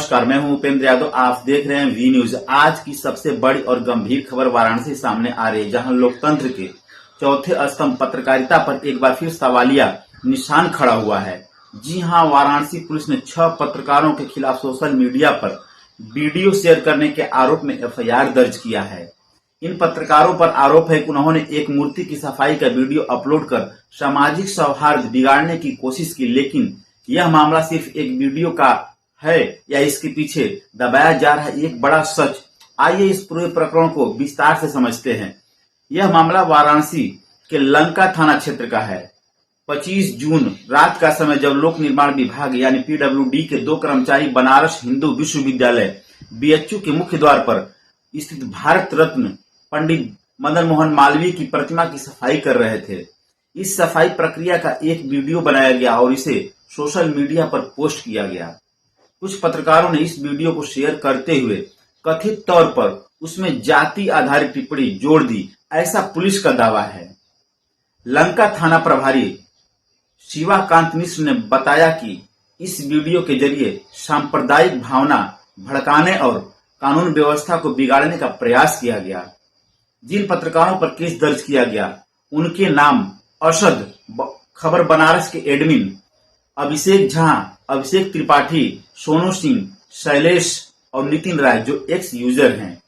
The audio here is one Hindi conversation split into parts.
नमस्कार, मैं हूं उपेंद्र यादव। आप देख रहे हैं वी न्यूज। आज की सबसे बड़ी और गंभीर खबर वाराणसी सामने आ रही है, जहां लोकतंत्र के चौथे स्तंभ पत्रकारिता पर एक बार फिर सवालिया निशान खड़ा हुआ है। जी हां, वाराणसी पुलिस ने 6 पत्रकारों के खिलाफ सोशल मीडिया पर वीडियो शेयर करने के आरोप में एफआईआर दर्ज किया है। इन पत्रकारों पर आरोप है कि उन्होंने एक मूर्ति की सफाई का वीडियो अपलोड कर सामाजिक सौहार्द बिगाड़ने की कोशिश की, लेकिन यह मामला सिर्फ एक वीडियो का है या इसके पीछे दबाया जा रहा है एक बड़ा सच। आइए इस पूरे प्रकरण को विस्तार से समझते हैं। यह मामला वाराणसी के लंका थाना क्षेत्र का है। 25 जून रात का समय, जब लोक निर्माण विभाग यानी पीडब्ल्यूडी के 2 कर्मचारी बनारस हिंदू विश्वविद्यालय बीएचयू के मुख्य द्वार पर स्थित भारत रत्न पंडित मदन मोहन मालवीय की प्रतिमा की सफाई कर रहे थे। इस सफाई प्रक्रिया का एक वीडियो बनाया गया और इसे सोशल मीडिया पर पोस्ट किया गया। कुछ पत्रकारों ने इस वीडियो को शेयर करते हुए कथित तौर पर उसमें जाति आधारित टिप्पणी जोड़ दी, ऐसा पुलिस का दावा है। लंका थाना प्रभारी शिवाकांत मिश्र ने बताया कि इस वीडियो के जरिए सांप्रदायिक भावना भड़काने और कानून व्यवस्था को बिगाड़ने का प्रयास किया गया। जिन पत्रकारों पर केस दर्ज किया गया उनके नाम असद खबर बनारस के एडमिन अभिषेक झा, अभिषेक त्रिपाठी, सोनू सिंह, शैलेश और नितिन राय जो एक्स यूजर हैं।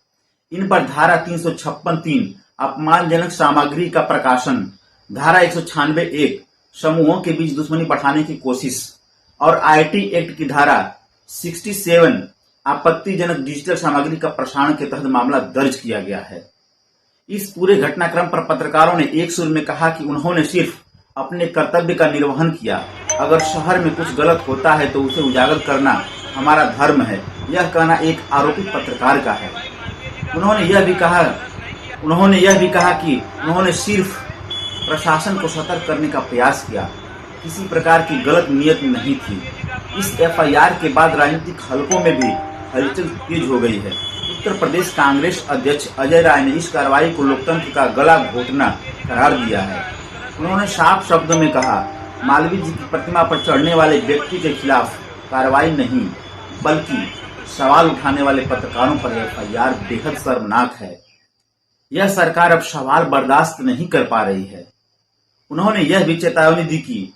इन पर धारा 356(3) अपमानजनक सामग्री का प्रकाशन, धारा 196(1) समूहों के बीच दुश्मनी बढ़ाने की कोशिश और आईटी एक्ट की धारा 67 आपत्तिजनक डिजिटल सामग्री का प्रसारण के तहत मामला दर्ज किया गया है। इस पूरे घटनाक्रम पर पत्रकारों ने एक सुर में कहा कि उन्होंने सिर्फ अपने कर्तव्य का निर्वहन किया। अगर शहर में कुछ गलत होता है तो उसे उजागर करना हमारा धर्म है, यह कहना एक आरोपित पत्रकार का है। उन्होंने यह भी कहा कि उन्होंने सिर्फ प्रशासन को सतर्क करने का प्रयास किया, किसी प्रकार की गलत नियत नहीं थी। इस एफआईआर के बाद राजनीतिक हलकों में भी हलचल तेज हो गई है। उत्तर प्रदेश कांग्रेस अध्यक्ष अजय राय ने इस कार्रवाई को लोकतंत्र का गला घोटना करार दिया है। उन्होंने साफ शब्दों में कहा, मालवीय जी की प्रतिमा पर चढ़ने वाले व्यक्ति के खिलाफ कार्रवाई नहीं, बल्कि सवाल उठाने वाले पत्रकारों पर एफआईआर बेहद शर्मनाक है। यह सरकार अब सवाल बर्दाश्त नहीं कर पा रही है। उन्होंने यह भी चेतावनी दी कि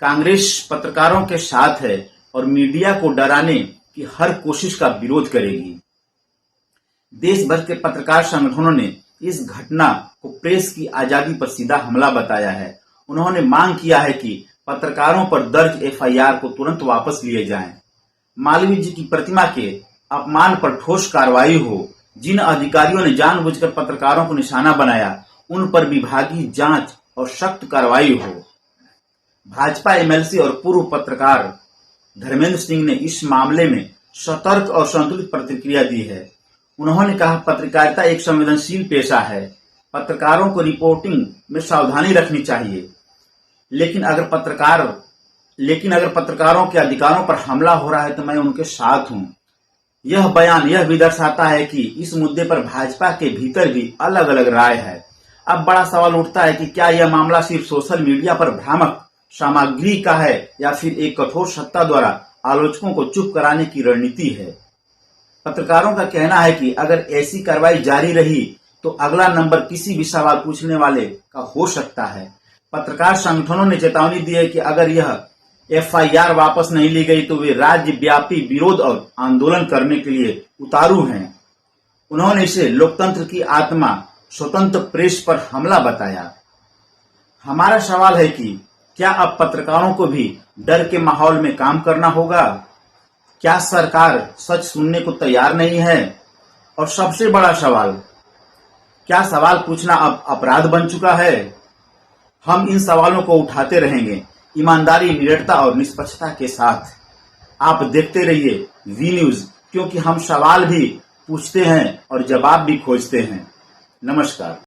कांग्रेस पत्रकारों के साथ है और मीडिया को डराने की हर कोशिश का विरोध करेगी। देश भर के पत्रकार संगठनों ने इस घटना को प्रेस की आजादी पर सीधा हमला बताया है। उन्होंने मांग किया है कि पत्रकारों पर दर्ज एफआईआर को तुरंत वापस लिए जाएं। मालवीय जी की प्रतिमा के अपमान पर ठोस कार्रवाई हो। जिन अधिकारियों ने जानबूझकर पत्रकारों को निशाना बनाया उन पर विभागीय जांच और सख्त कार्रवाई हो। भाजपा एमएलसी और पूर्व पत्रकार धर्मेंद्र सिंह ने इस मामले में सतर्क और संतुलित प्रतिक्रिया दी है। उन्होंने कहा, पत्रकारिता एक संवेदनशील पेशा है। पत्रकारों को रिपोर्टिंग में सावधानी रखनी चाहिए, लेकिन अगर पत्रकारों के अधिकारों पर हमला हो रहा है तो मैं उनके साथ हूं। यह बयान यह भी दर्शाता है कि इस मुद्दे पर भाजपा के भीतर भी अलग अलग राय है। अब बड़ा सवाल उठता है कि क्या यह मामला सिर्फ सोशल मीडिया पर भ्रामक सामग्री का है या फिर एक कठोर सत्ता द्वारा आलोचकों को चुप कराने की रणनीति है। पत्रकारों का कहना है कि अगर ऐसी कार्रवाई जारी रही तो अगला नंबर किसी भी सवाल पूछने वाले का हो सकता है। पत्रकार संगठनों ने चेतावनी दी है कि अगर यह एफआईआर वापस नहीं ली गई तो वे राज्यव्यापी विरोध और आंदोलन करने के लिए उतारू हैं। उन्होंने इसे लोकतंत्र की आत्मा स्वतंत्र प्रेस पर हमला बताया। हमारा सवाल है कि क्या अब पत्रकारों को भी डर के माहौल में काम करना होगा? क्या सरकार सच सुनने को तैयार नहीं है? और सबसे बड़ा सवाल, क्या सवाल पूछना अब अपराध बन चुका है? हम इन सवालों को उठाते रहेंगे, ईमानदारी, निडरता और निष्पक्षता के साथ। आप देखते रहिए वी न्यूज, क्योंकि हम सवाल भी पूछते हैं और जवाब भी खोजते हैं। नमस्कार।